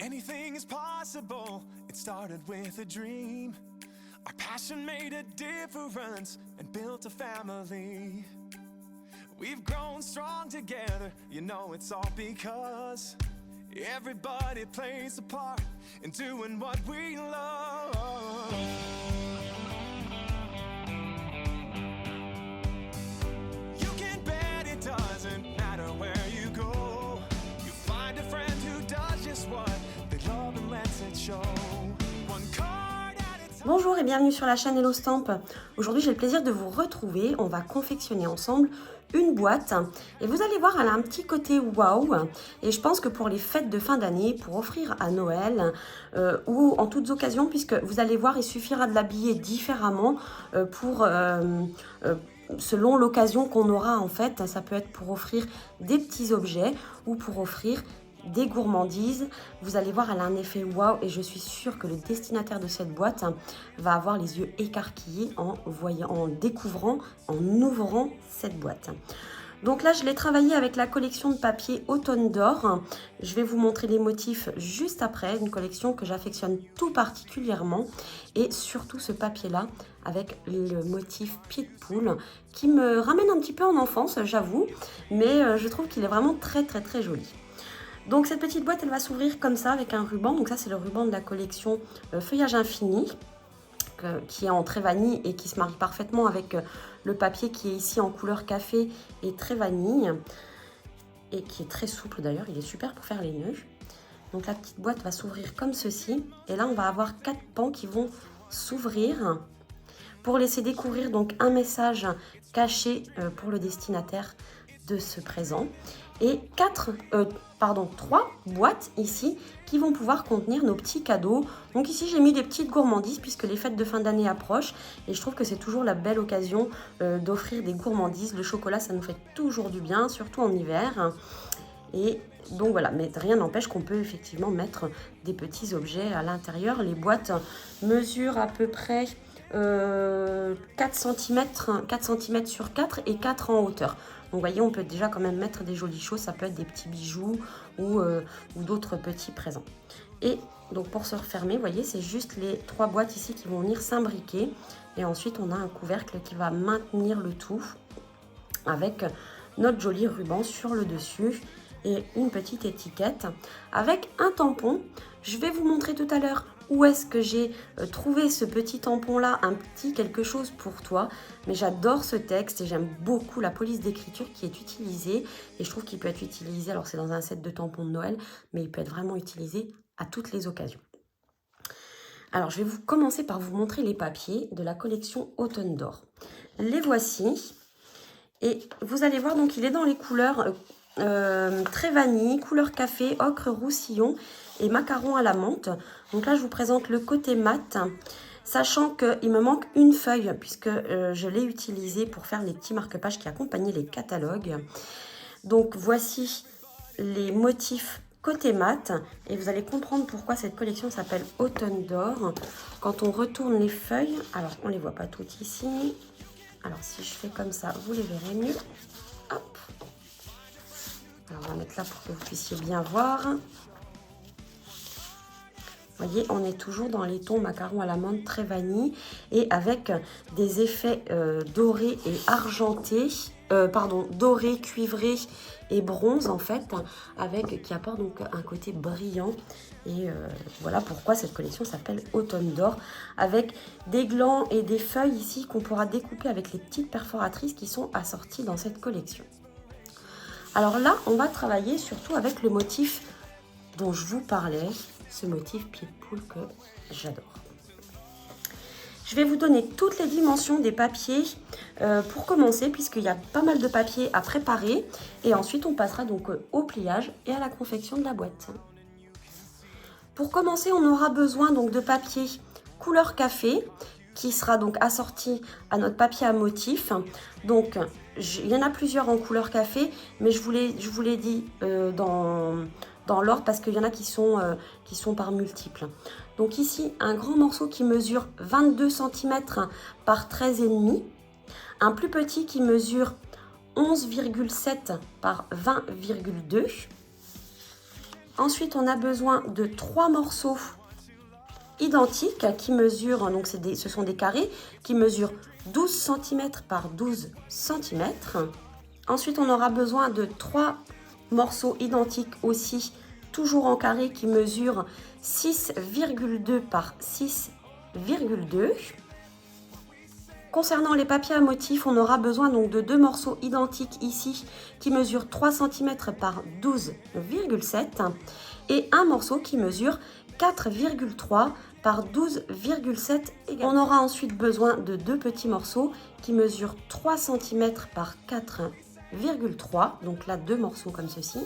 Anything is possible, it started with a dream. Our passion made a difference and built a family. We've grown strong together, you know it's all because everybody plays a part in doing what we love. You can bet it doesn't matter where you go. You find a friend who does just what they love and lets it show. One card at a time. Bonjour et bienvenue sur la chaîne Hello Stamp. Aujourd'hui j'ai le plaisir de vous retrouver. On va confectionner ensemble une boîte et vous allez voir, elle a un petit côté waouh, et je pense que pour les fêtes de fin d'année, pour offrir à Noël ou en toutes occasions, puisque vous allez voir, il suffira de l'habiller différemment selon l'occasion qu'on aura. En fait, ça peut être pour offrir des petits objets ou pour offrir des gourmandises. Vous allez voir, elle a un effet waouh et je suis sûre que le destinataire de cette boîte va avoir les yeux écarquillés en découvrant, en ouvrant cette boîte. Donc là, je l'ai travaillé avec la collection de papier Automne d'Or. Je vais vous montrer les motifs juste après, une collection que j'affectionne tout particulièrement, et surtout ce papier-là avec le motif pied de poule qui me ramène un petit peu en enfance, j'avoue, mais je trouve qu'il est vraiment très joli. Donc cette petite boîte, elle va s'ouvrir comme ça avec un ruban. Donc ça, c'est le ruban de la collection Feuillage Infini, qui est en très vanille et qui se marie parfaitement avec le papier qui est ici en couleur café et très vanille, et qui est très souple d'ailleurs. Il est super pour faire les nœuds. Donc la petite boîte va s'ouvrir comme ceci, et là on va avoir 4 pans qui vont s'ouvrir pour laisser découvrir donc un message caché pour le destinataire de ce présent, et 3 boîtes ici qui vont pouvoir contenir nos petits cadeaux. Donc ici j'ai mis des petites gourmandises puisque les fêtes de fin d'année approchent, et je trouve que c'est toujours la belle occasion d'offrir des gourmandises. Le chocolat, ça nous fait toujours du bien, surtout en hiver. Et donc voilà, mais rien n'empêche qu'on peut effectivement mettre des petits objets à l'intérieur. Les boîtes mesurent à peu près 4 cm sur 4 et 4 en hauteur. Donc vous voyez, on peut déjà quand même mettre des jolies choses. Ça peut être des petits bijoux ou d'autres petits présents. Et donc pour se refermer, vous voyez, c'est juste les 3 boîtes ici qui vont venir s'imbriquer. Et ensuite, on a un couvercle qui va maintenir le tout avec notre joli ruban sur le dessus et une petite étiquette avec un tampon. Je vais vous montrer tout à l'heure où est-ce que j'ai trouvé ce petit tampon là, un petit quelque chose pour toi. Mais j'adore ce texte et j'aime beaucoup la police d'écriture qui est utilisée, et je trouve qu'il peut être utilisé, alors c'est dans un set de tampons de Noël, mais il peut être vraiment utilisé à toutes les occasions. Alors je vais commencer par vous montrer les papiers de la collection Automne d'Or. Les voici, et vous allez voir, donc il est dans les couleurs très vanille, couleur café, ocre, roussillon et macaron à la menthe. Donc là je vous présente le côté mat, sachant qu'il me manque une feuille puisque je l'ai utilisée pour faire les petits marque-pages qui accompagnaient les catalogues. Donc voici les motifs côté mat, et vous allez comprendre pourquoi cette collection s'appelle Automne d'Or quand on retourne les feuilles. Alors on les voit pas toutes ici, alors si je fais comme ça vous les verrez mieux. Hop. Alors on va mettre là pour que vous puissiez bien voir. Vous voyez, on est toujours dans les tons macaron à la menthe très vanille, et avec des effets dorés et argentés, doré, cuivré et bronze en fait, qui apporte donc un côté brillant. Et voilà pourquoi cette collection s'appelle Automne d'Or, avec des glands et des feuilles ici qu'on pourra découper avec les petites perforatrices qui sont assorties dans cette collection. Alors là, on va travailler surtout avec le motif dont je vous parlais, ce motif pied de poule que j'adore. Je vais vous donner toutes les dimensions des papiers pour commencer, puisqu'il y a pas mal de papiers à préparer, et ensuite on passera donc au pliage et à la confection de la boîte. Pour commencer, on aura besoin donc de papier couleur café qui sera donc assorti à notre papier à motif. Donc il y en a plusieurs en couleur café, mais je vous l'ai dit dans l'ordre parce qu'il y en a qui sont par multiples. Donc ici, un grand morceau qui mesure 22 cm par 13,5, un plus petit qui mesure 11,7 par 20,2, Ensuite, on a besoin de 3 morceaux identiques qui mesurent, donc ce sont des carrés qui mesurent 12 cm par 12 cm. Ensuite, on aura besoin de 3 morceaux identiques aussi, toujours en carré, qui mesurent 6,2 par 6,2. Concernant les papiers à motifs, on aura besoin donc de 2 morceaux identiques ici qui mesurent 3 cm par 12,7 et un morceau qui mesure 4,3 par 12,7. On aura ensuite besoin de 2 petits morceaux qui mesurent 3 cm par 4,3, donc là 2 morceaux comme ceci.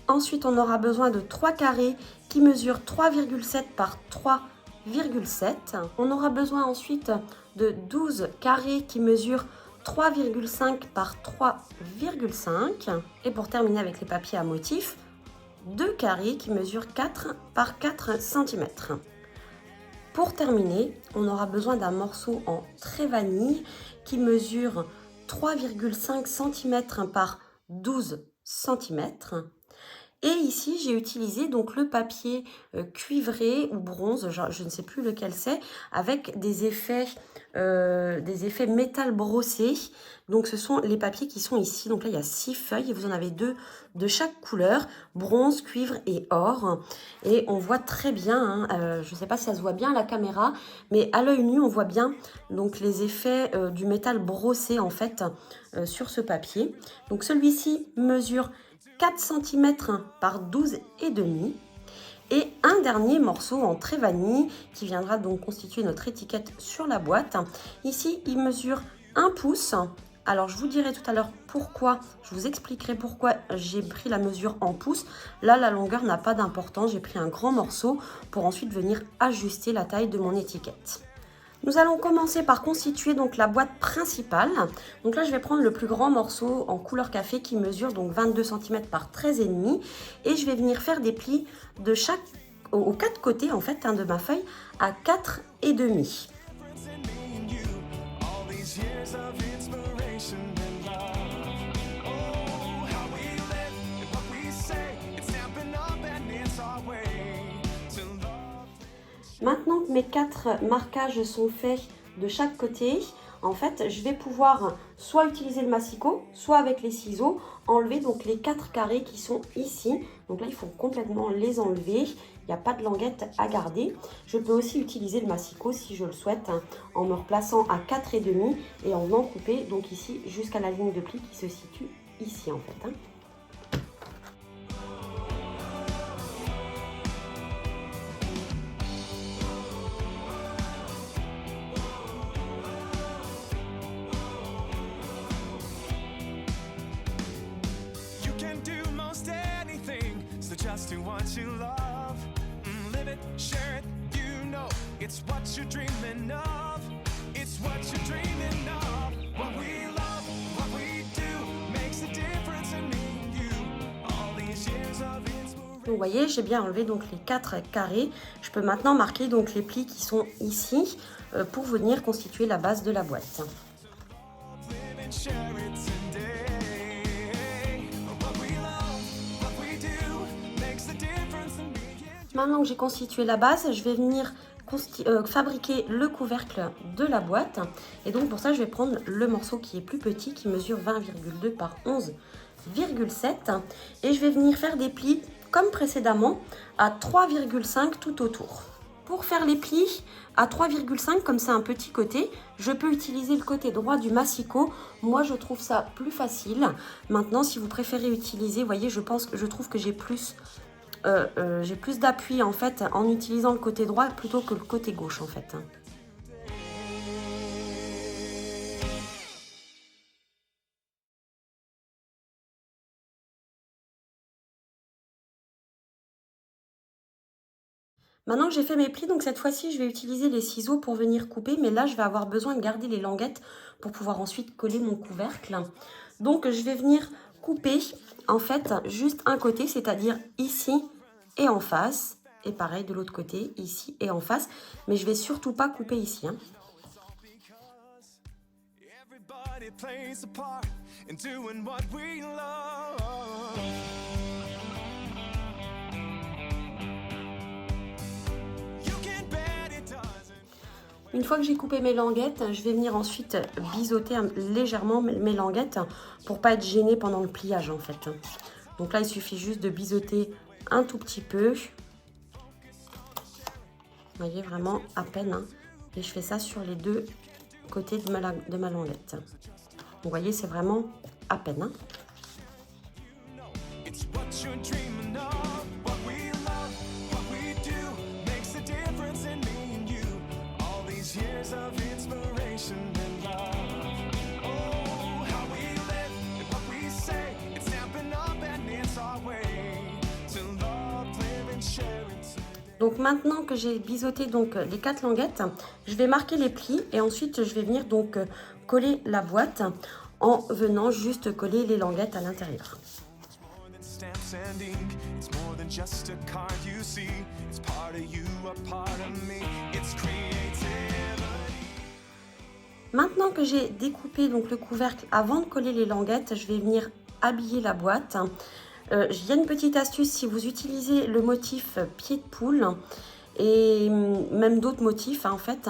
Ensuite, on aura besoin de 3 carrés qui mesurent 3,7 par 3,7. On aura besoin ensuite de 12 carrés qui mesurent 3,5 par 3,5. Et pour terminer avec les papiers à motifs, 2 carrés qui mesurent 4 par 4 cm. Pour terminer, on aura besoin d'un morceau en trait vanille qui mesure 3,5 cm par 12 cm. Et ici, j'ai utilisé donc le papier cuivré ou bronze, je ne sais plus lequel c'est, avec des effets métal brossé. Donc, ce sont les papiers qui sont ici. Donc là, il y a 6 feuilles et vous en avez 2 de chaque couleur, bronze, cuivre et or. Et on voit très bien, je ne sais pas si ça se voit bien à la caméra, mais à l'œil nu, on voit bien donc les effets du métal brossé en fait sur ce papier. Donc, celui-ci mesure 4 cm par 12,5 et un dernier morceau en trait vanille qui viendra donc constituer notre étiquette sur la boîte. Ici, il mesure 1 pouce. Alors, je vous dirai tout à l'heure pourquoi, je vous expliquerai pourquoi j'ai pris la mesure en pouces. Là, la longueur n'a pas d'importance. J'ai pris un grand morceau pour ensuite venir ajuster la taille de mon étiquette. Nous allons commencer par constituer donc la boîte principale. Donc là, je vais prendre le plus grand morceau en couleur café qui mesure donc 22 cm par 13,5 et je vais venir faire des plis de aux 4 côtés en fait de ma feuille à 4,5. Maintenant que mes 4 marquages sont faits de chaque côté, en fait, je vais pouvoir soit utiliser le massicot, soit avec les ciseaux, enlever donc les 4 carrés qui sont ici. Donc là, il faut complètement les enlever. Il n'y a pas de languette à garder. Je peux aussi utiliser le massicot si je le souhaite, en me replaçant à 4,5 et en venant couper donc ici jusqu'à la ligne de pli qui se situe ici en fait. Just do what you love, live it, share it, you know it's what you're dreaming of, it's what you're dreaming of. What we love, what we do makes a difference in me and you. All these years of inspiration. Vous voyez, j'ai bien enlevé donc les 4 carrés. Je peux maintenant marquer donc les plis qui sont ici pour venir constituer la base de la boîte. Live it, share it today. Maintenant que j'ai constitué la base, je vais venir fabriquer le couvercle de la boîte. Et donc pour ça, je vais prendre le morceau qui est plus petit, qui mesure 20,2 par 11,7. Et je vais venir faire des plis, comme précédemment, à 3,5 tout autour. Pour faire les plis à 3,5, comme c'est un petit côté, je peux utiliser le côté droit du massicot. Moi, je trouve ça plus facile. Maintenant, si vous préférez utiliser, vous voyez, je trouve que j'ai plus d'appui en fait en utilisant le côté droit plutôt que le côté gauche en fait. Maintenant que j'ai fait mes plis, donc cette fois-ci je vais utiliser les ciseaux pour venir couper, mais là je vais avoir besoin de garder les languettes pour pouvoir ensuite coller mon couvercle. Donc je vais venir couper en fait juste un côté, c'est-à-dire ici et en face, et pareil de l'autre côté, ici et en face, mais je vais surtout pas couper ici. Une fois que j'ai coupé mes languettes, je vais venir ensuite biseauter légèrement mes languettes pour pas être gênée pendant le pliage en fait. Donc là, il suffit juste de biseauter un tout petit peu. Vous voyez, vraiment à peine. Hein. Et je fais ça sur les deux côtés de ma languette. Vous voyez, c'est vraiment à peine. Hein. Donc maintenant que j'ai biseauté donc les 4 languettes, je vais marquer les plis et ensuite je vais venir donc coller la boîte en venant juste coller les languettes à l'intérieur. Maintenant que j'ai découpé donc le couvercle avant de coller les languettes, je vais venir habiller la boîte. Il y a une petite astuce, si vous utilisez le motif pied de poule et même d'autres motifs en fait,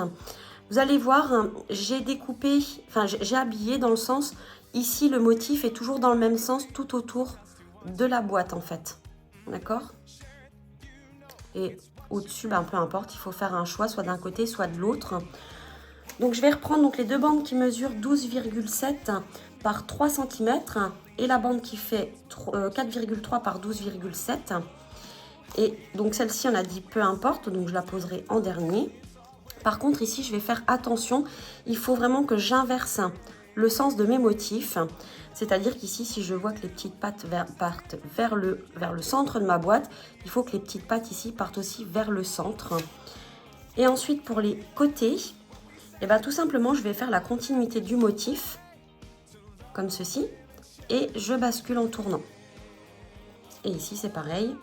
vous allez voir, j'ai découpé, enfin j'ai habillé dans le sens, ici le motif est toujours dans le même sens tout autour de la boîte en fait, d'accord? Et au-dessus, ben, peu importe, il faut faire un choix soit d'un côté soit de l'autre. Donc je vais reprendre donc, les deux bandes qui mesurent 12,7 par 3 cm et la bande qui fait 4,3 par 12,7. Et donc celle-ci, on a dit peu importe, donc je la poserai en dernier. Par contre, ici, je vais faire attention. Il faut vraiment que j'inverse le sens de mes motifs. C'est-à-dire qu'ici, si je vois que les petites pattes partent vers le centre de ma boîte, il faut que les petites pattes ici partent aussi vers le centre. Et ensuite, pour les côtés, et bien, tout simplement, je vais faire la continuité du motif, comme ceci, et je bascule en tournant. Et ici, c'est pareil.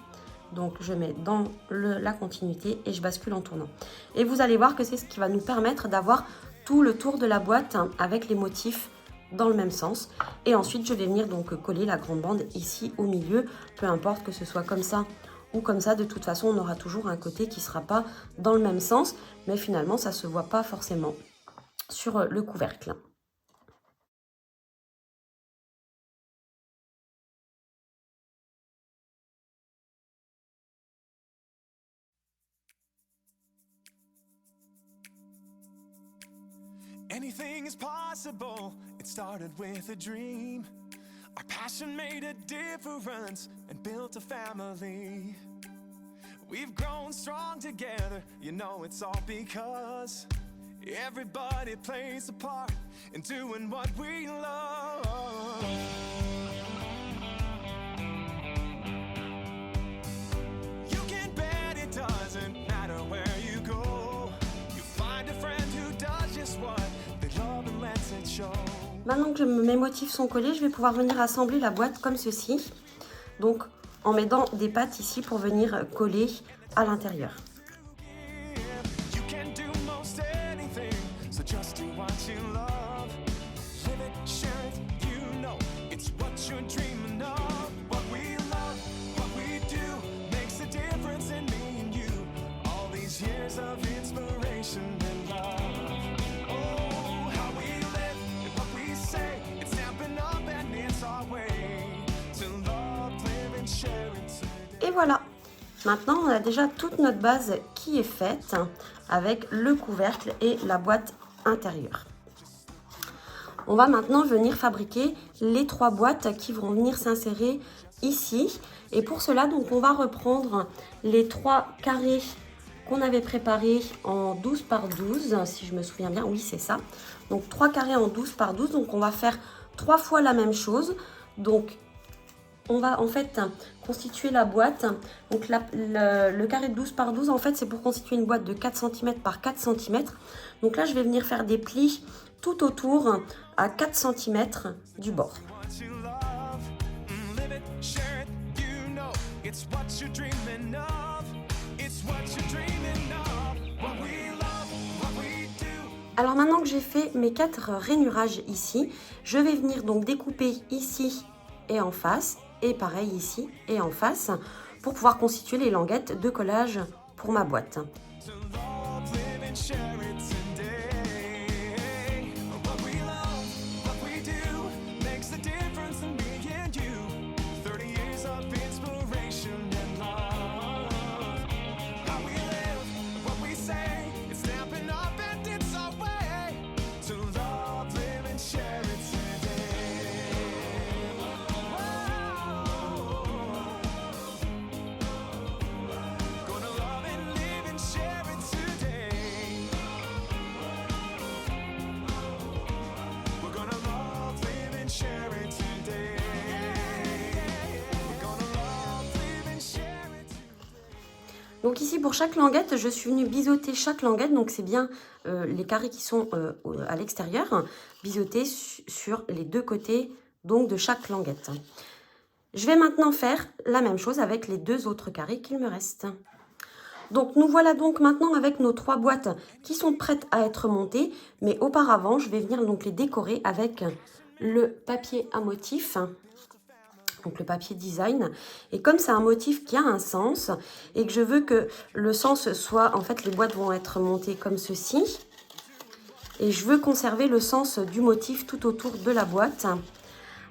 Donc, je mets dans la continuité et je bascule en tournant. Et vous allez voir que c'est ce qui va nous permettre d'avoir tout le tour de la boîte avec les motifs dans le même sens. Et ensuite, je vais venir donc coller la grande bande ici au milieu. Peu importe que ce soit comme ça ou comme ça. De toute façon, on aura toujours un côté qui ne sera pas dans le même sens. Mais finalement, ça ne se voit pas forcément sur le couvercle. Anything is possible. It started with a dream. Our passion made a difference and built a family. We've grown strong together. You know it's all because everybody plays a part in doing what we love. You can bet it doesn't matter where you go. You find a friend who does just what they love and lets it show. Maintenant que mes motifs sont collés, je vais pouvoir venir assembler la boîte comme ceci. Donc en mettant des pattes ici pour venir coller à l'intérieur. Et voilà, maintenant on a déjà toute notre base qui est faite avec le couvercle et la boîte intérieure. On va maintenant venir fabriquer les 3 boîtes qui vont venir s'insérer ici. Et pour cela, donc, on va reprendre les 3 carrés qu'on avait préparés en 12 par 12, si je me souviens bien, oui c'est ça. Donc 3 carrés en 12 par 12, donc on va faire 3 fois la même chose. Donc on va en fait constituer la boîte. Donc le carré de 12 par 12 en fait c'est pour constituer une boîte de 4 cm par 4 cm. Donc là je vais venir faire des plis tout autour à 4 cm du bord. Alors maintenant que j'ai fait mes 4 rainurages ici, je vais venir donc découper ici et en face. Et pareil ici et en face pour pouvoir constituer les languettes de collage pour ma boîte. Donc ici, pour chaque languette, je suis venue biseauter chaque languette. Donc c'est bien les carrés qui sont à l'extérieur, biseautés sur les deux côtés donc de chaque languette. Je vais maintenant faire la même chose avec les deux autres carrés qu'il me reste. Donc nous voilà donc maintenant avec nos 3 boîtes qui sont prêtes à être montées. Mais auparavant, je vais venir donc les décorer avec le papier à motif. Donc le papier design, et comme c'est un motif qui a un sens et que je veux que le sens soit, en fait les boîtes vont être montées comme ceci et je veux conserver le sens du motif tout autour de la boîte.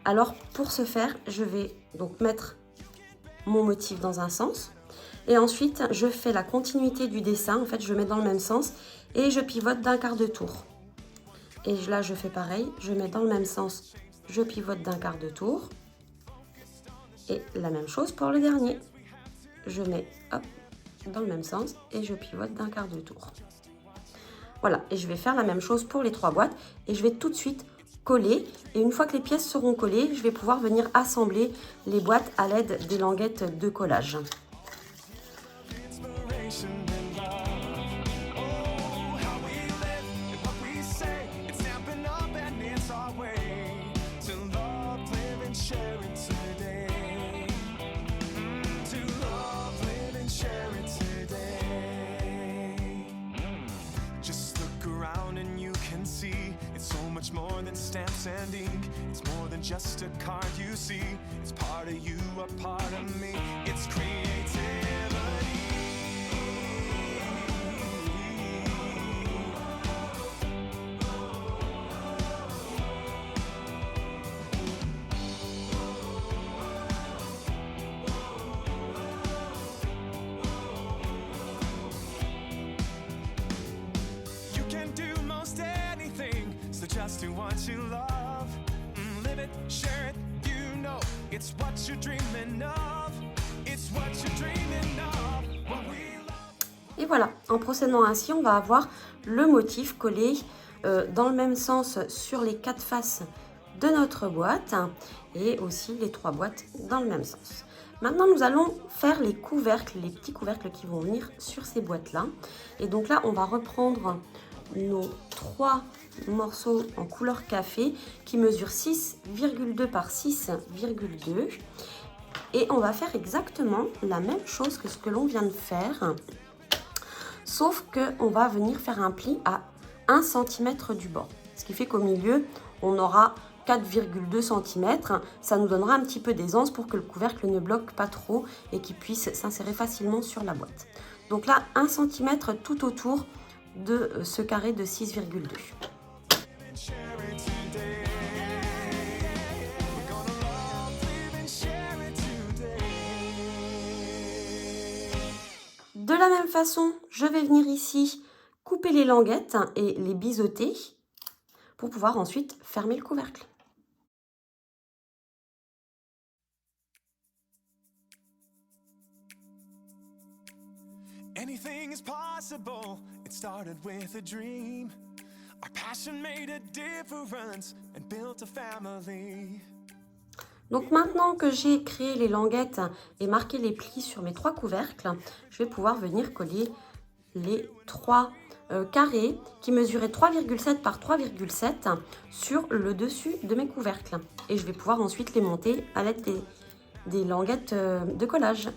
Alors pour ce faire, je vais donc mettre mon motif dans un sens et ensuite je fais la continuité du dessin, en fait je mets dans le même sens et je pivote d'un quart de tour. Et là je fais pareil, je mets dans le même sens, je pivote d'un quart de tour. Et la même chose pour le dernier. Je mets hop, dans le même sens et je pivote d'un quart de tour. Voilà, et je vais faire la même chose pour les 3 boîtes et je vais tout de suite coller. Et une fois que les pièces seront collées, je vais pouvoir venir assembler les boîtes à l'aide des languettes de collage. Much more than stamps and ink. It's more than just a card you see. It's part of you, a part of me. It's creativity. You can do most anything. So just do what you love, live it, share it, you know, it's what you're dreaming of, it's what you're dreaming of, what we love. Et voilà, en procédant ainsi, on va avoir le motif collé dans le même sens sur les 4 faces de notre boîte et aussi les 3 boîtes dans le même sens. Maintenant, nous allons faire les couvercles, les petits couvercles qui vont venir sur ces boîtes-là. Et donc là, on va reprendre nos 3 morceaux en couleur café qui mesurent 6,2 par 6,2 et on va faire exactement la même chose que ce que l'on vient de faire, sauf que on va venir faire un pli à 1 cm du bord, ce qui fait qu'au milieu on aura 4,2 cm. Ça nous donnera un petit peu d'aisance pour que le couvercle ne bloque pas trop et qu'il puisse s'insérer facilement sur la boîte. Donc là, 1 cm tout autour de ce carré de 6,2. De la même façon, je vais venir ici couper les languettes et les biseauter pour pouvoir ensuite fermer le couvercle. Anything is possible. It started with a dream. Our passion made a difference and built a family. Donc maintenant que j'ai créé les languettes et marqué les plis sur mes 3 couvercles, je vais pouvoir venir coller les 3 carrés qui mesuraient 3,7 par 3,7 sur le dessus de mes couvercles. Et je vais pouvoir ensuite les monter à l'aide des languettes de collage.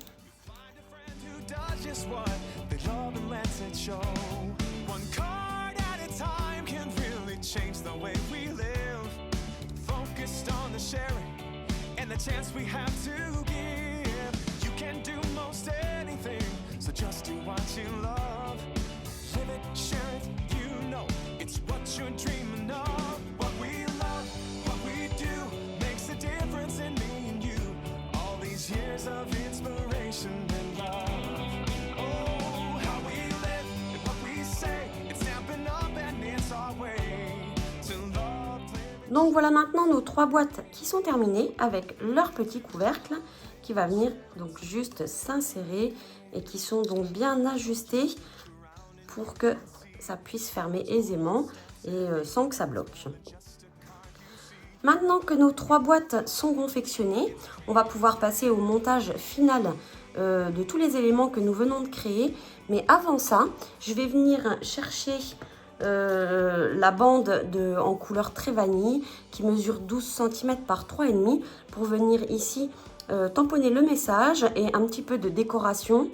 And the chance we have to give. You can do most anything, so just do what you love. Live it, share it, you know, it's what you're dreaming of. What we love, what we do, makes a difference in me and you. All these years of inspiration and love. Oh, how we live and what we say, it's snapping up and it's our way to love. Donc voilà maintenant nos 3 boîtes qui sont terminées avec leur petit couvercle qui va venir donc juste s'insérer et qui sont donc bien ajustés pour que ça puisse fermer aisément et sans que ça bloque. Maintenant que nos 3 boîtes sont confectionnées, on va pouvoir passer au montage final de tous les éléments que nous venons de créer. Mais avant ça, je vais venir chercher la bande en couleur très vanille qui mesure 12 cm par 3,5 pour venir ici tamponner le message et un petit peu de décoration.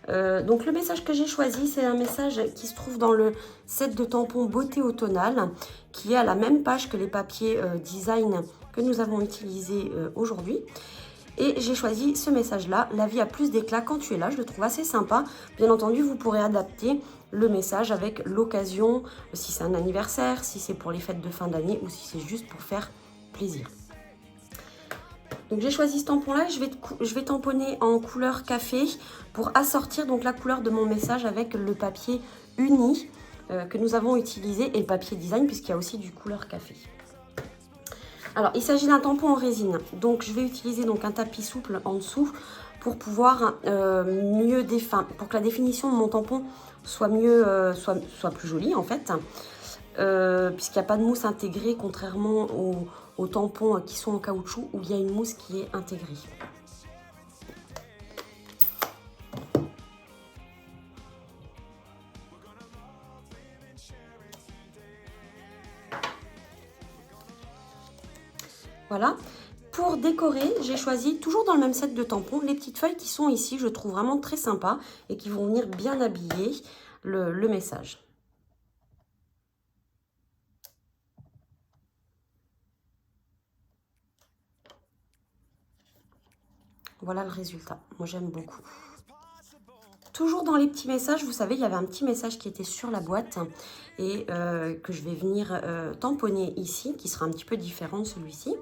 Donc le message que j'ai choisi, c'est un message qui se trouve dans le set de tampons Beauté Automnale, qui est à la même page que les papiers design que nous avons utilisés aujourd'hui. Et j'ai choisi ce message-là, la vie a plus d'éclat quand tu es là. Je le trouve assez sympa. Bien entendu, vous pourrez adapter le message avec l'occasion, si c'est un anniversaire, si c'est pour les fêtes de fin d'année ou si c'est juste pour faire plaisir. Donc j'ai choisi ce tampon-là, je vais tamponner en couleur café pour assortir donc la couleur de mon message avec le papier uni que nous avons utilisé et le papier design puisqu'il y a aussi du couleur café. Alors, il s'agit d'un tampon en résine. Donc, je vais utiliser donc un tapis souple en dessous pour pouvoir pour que la définition de mon tampon soit soit plus jolie en fait. Puisqu'il n'y a pas de mousse intégrée, contrairement aux tampons qui sont en caoutchouc où il y a une mousse qui est intégrée. Voilà. Pour décorer, j'ai choisi, toujours dans le même set de tampons, les petites feuilles qui sont ici. Je trouve vraiment très sympa et qui vont venir bien habiller le message. Voilà le résultat. Moi, j'aime beaucoup. Toujours dans les petits messages, vous savez, il y avait un petit message qui était sur la boîte et que je vais venir tamponner ici, qui sera un petit peu différent de celui-ci.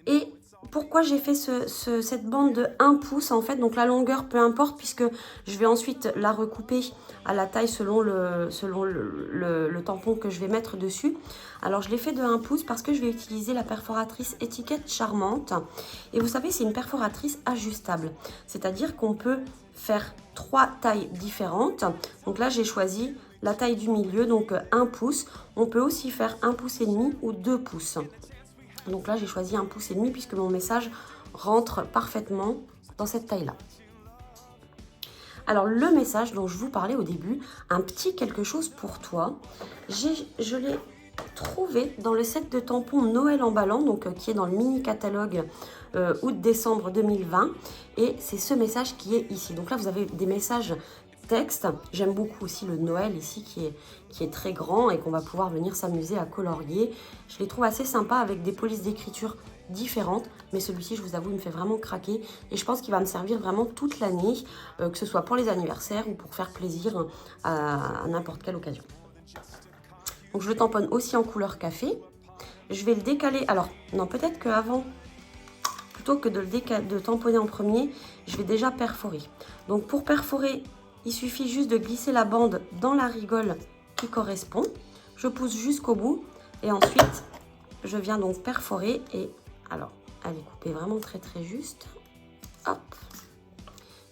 Et pourquoi j'ai fait cette bande de 1 pouce en fait, donc la longueur peu importe puisque je vais ensuite la recouper à la taille selon le tampon que je vais mettre dessus. Alors je l'ai fait de 1 pouce parce que je vais utiliser la perforatrice étiquette charmante. Et vous savez, c'est une perforatrice ajustable, c'est-à-dire qu'on peut faire 3 tailles différentes. Donc là j'ai choisi la taille du milieu, donc 1 pouce. On peut aussi faire 1,5 pouce ou 2 pouces. Donc là, j'ai choisi 1,5 pouce puisque mon message rentre parfaitement dans cette taille-là. Alors, le message dont je vous parlais au début, un petit quelque chose pour toi, je l'ai trouvé dans le set de tampons Noël emballant, donc qui est dans le mini catalogue août-décembre 2020. Et c'est ce message qui est ici. Donc là, vous avez des messages texte. J'aime beaucoup aussi le Noël ici qui est très grand et qu'on va pouvoir venir s'amuser à colorier. Je les trouve assez sympas avec des polices d'écriture différentes, mais celui-ci, je vous avoue, il me fait vraiment craquer et je pense qu'il va me servir vraiment toute l'année, que ce soit pour les anniversaires ou pour faire plaisir à n'importe quelle occasion. Donc je le tamponne aussi en couleur café. Je vais le décaler. Alors, non, peut-être qu'avant, plutôt que de tamponner en premier, je vais déjà perforer. Donc pour perforer, il suffit juste de glisser la bande dans la rigole qui correspond. Je pousse jusqu'au bout et ensuite, je viens donc perforer. Et alors, elle est coupée vraiment très très juste. Hop.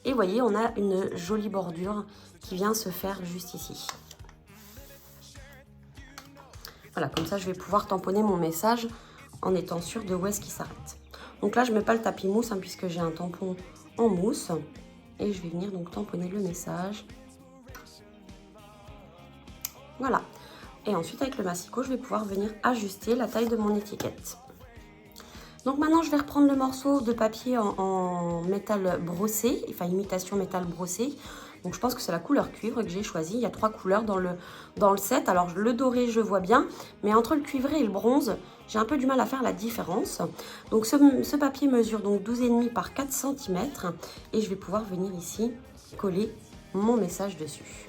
Et vous voyez, on a une jolie bordure qui vient se faire juste ici. Voilà, comme ça, je vais pouvoir tamponner mon message en étant sûre de où est-ce qu'il s'arrête. Donc là, je ne mets pas le tapis mousse puisque j'ai un tampon en mousse. Et je vais venir donc tamponner le message. Voilà. Et ensuite, avec le massicot, je vais pouvoir venir ajuster la taille de mon étiquette. Donc maintenant, je vais reprendre le morceau de papier en métal brossé, enfin imitation métal brossé. Donc je pense que c'est la couleur cuivre que j'ai choisie. Il y a 3 couleurs dans le set. Alors le doré, je vois bien, mais entre le cuivré et le bronze, j'ai un peu du mal à faire la différence. Donc ce papier mesure donc 12,5 par 4 cm et je vais pouvoir venir ici coller mon message dessus.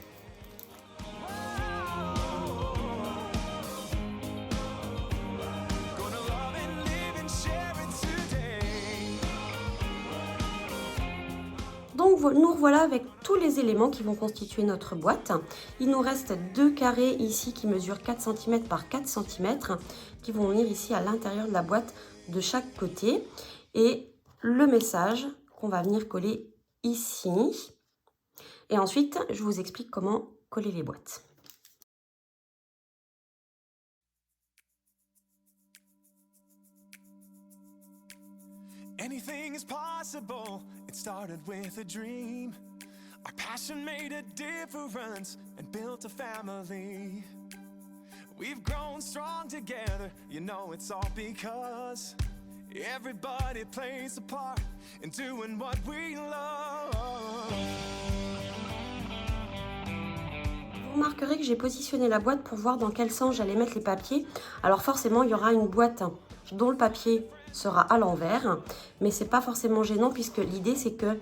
Donc nous revoilà avec tous les éléments qui vont constituer notre boîte. Il nous reste 2 carrés ici qui mesurent 4 cm par 4 cm qui vont venir ici à l'intérieur de la boîte de chaque côté. Et le message qu'on va venir coller ici. Et ensuite, je vous explique comment coller les boîtes. Anything is possible, it started with a dream. Our passion made a difference and built a family. We've grown strong together, you know it's all because everybody plays a part in doing what we love. Vous remarquerez que j'ai positionné la boîte pour voir dans quel sens j'allais mettre les papiers. Alors forcément, il y aura une boîte dont le papier sera à l'envers, mais c'est pas forcément gênant puisque l'idée c'est que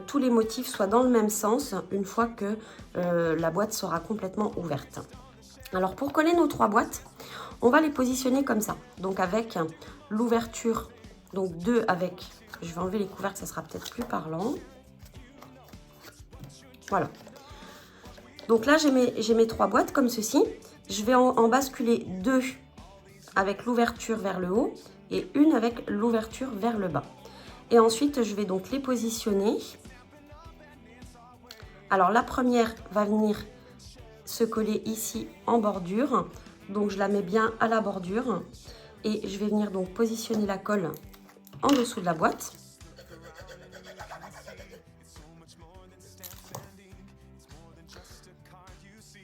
tous les motifs soient dans le même sens une fois que la boîte sera complètement ouverte. Alors pour coller nos 3 boîtes, on va les positionner comme ça. Donc avec l'ouverture, donc 2 avec, je vais enlever les couvercles, ça sera peut-être plus parlant. Voilà. Donc là j'ai mes 3 boîtes comme ceci. Je vais en basculer 2 avec l'ouverture vers le haut et une avec l'ouverture vers le bas. Et ensuite je vais donc les positionner. Alors la première va venir se coller ici en bordure, donc je la mets bien à la bordure et je vais venir donc positionner la colle en dessous de la boîte.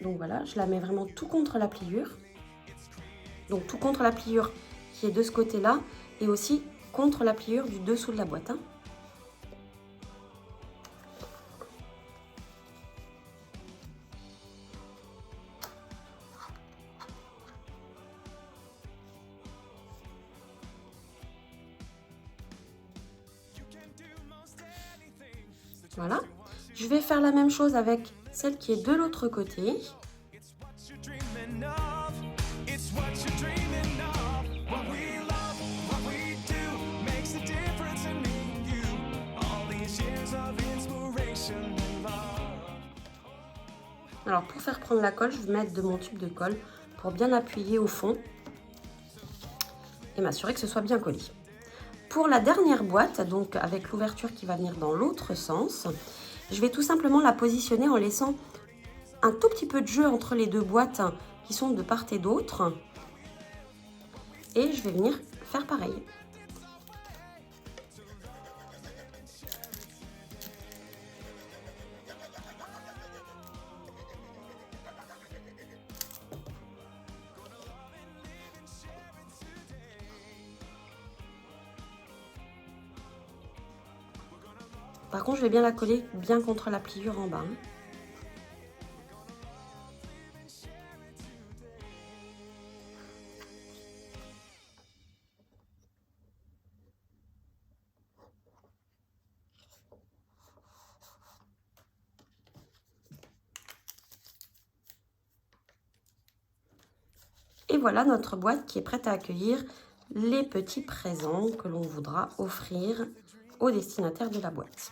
Donc voilà, je la mets vraiment tout contre la pliure, donc tout contre la pliure qui est de ce côté là et aussi contre la pliure du dessous de la boîte, hein. Voilà, je vais faire la même chose avec celle qui est de l'autre côté. Alors pour faire prendre la colle, je vais mettre de mon tube de colle pour bien appuyer au fond et m'assurer que ce soit bien collé. Pour la dernière boîte, donc avec l'ouverture qui va venir dans l'autre sens, je vais tout simplement la positionner en laissant un tout petit peu de jeu entre les 2 boîtes qui sont de part et d'autre. Et je vais venir faire pareil. Par contre, je vais bien la coller bien contre la pliure en bas, hein. Et voilà notre boîte qui est prête à accueillir les petits présents que l'on voudra offrir au destinataire de la boîte.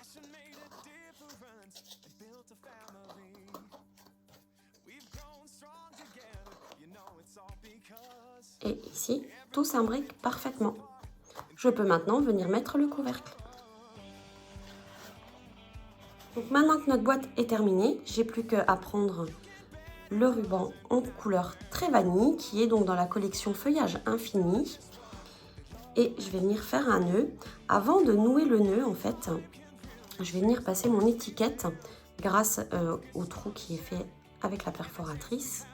Et ici, tout s'imbrique parfaitement. Je peux maintenant venir mettre le couvercle. Donc maintenant que notre boîte est terminée, j'ai plus qu'à prendre le ruban en couleur très vanille qui est donc dans la collection Feuillage Infini. Et je vais venir faire un nœud. Avant de nouer le nœud, en fait, je vais venir passer mon étiquette grâce au trou qui est fait avec la perforatrice.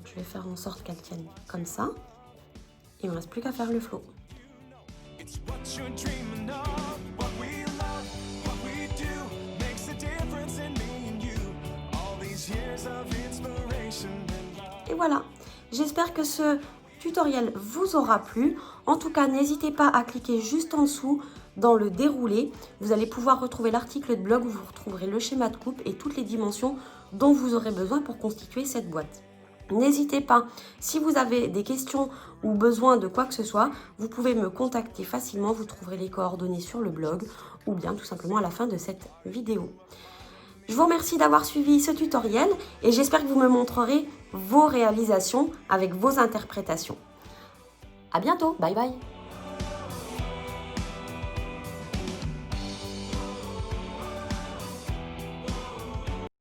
Je vais faire en sorte qu'elle tienne comme ça. Il ne me reste plus qu'à faire le flot. Et voilà, j'espère que ce tutoriel vous aura plu. En tout cas, n'hésitez pas à cliquer juste en dessous dans le déroulé. Vous allez pouvoir retrouver l'article de blog où vous retrouverez le schéma de coupe et toutes les dimensions dont vous aurez besoin pour constituer cette boîte. N'hésitez pas, si vous avez des questions ou besoin de quoi que ce soit, vous pouvez me contacter facilement. Vous trouverez les coordonnées sur le blog ou bien tout simplement à la fin de cette vidéo. Je vous remercie d'avoir suivi ce tutoriel et j'espère que vous me montrerez vos réalisations avec vos interprétations. À bientôt, bye bye.